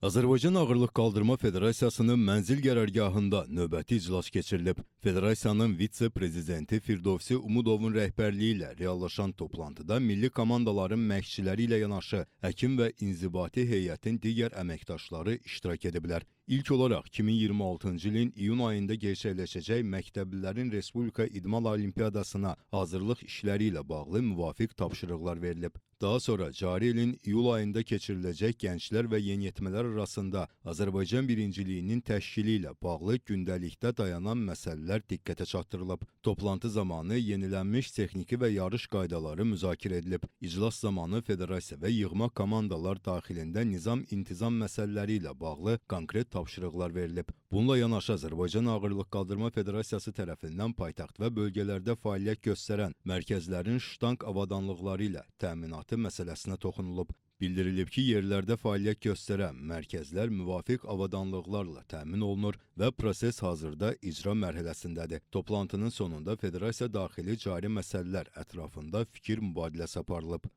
Azərbaycan Ağırlıq Qaldırma Federasiyasının mənzil qərargahında növbəti iclas keçirilib. Federasiyanın vitse-prezidenti Firdovsi Umudovun rəhbərliyi ilə reallaşan toplantıda milli komandaların məşqçiləri ilə yanaşı həkim və inzibati heyətin digər əməkdaşları iştirak ediblər. İlk olaraq 2026-cı ilin iyun ayında gerçəkləşəcək Məktəblilərin Respublika İdman Olimpiyadasına hazırlıq işləri ilə bağlı müvafiq tapşırıqlar verilib. Daha sonra cari ilin iyul ayında keçiriləcək gənclər və yeniyetmələr arasında Azərbaycan birinciliyinin təşkili ilə bağlı gündəlikdə dayanan məsələlər diqqətə çatdırılıb. Toplantı zamanı yenilənmiş texniki və yarış qaydaları müzakirə edilib. İclas zamanı federasiya və yığma komandalar daxilində nizam-intizam məsələləri ilə bağlı konkret tapşırıqlar verilib. Bununla yanaşı Azərbaycan Ağırlıq Qaldırma Federasiyası tərəfindən paytaxt və bölgələrdə fəaliyyət göstərən mərkəzlərin ştanq avadanlıqları ilə təminatı məsələsinə toxunulub. Bildirilib ki, yerlərdə fəaliyyət göstərən mərkəzlər müvafiq avadanlıqlarla təmin olunur və proses hazırda icra mərhələsindədir. Toplantının sonunda federasiya daxili cari məsələlər ətrafında fikir mübadiləsi aparılıb.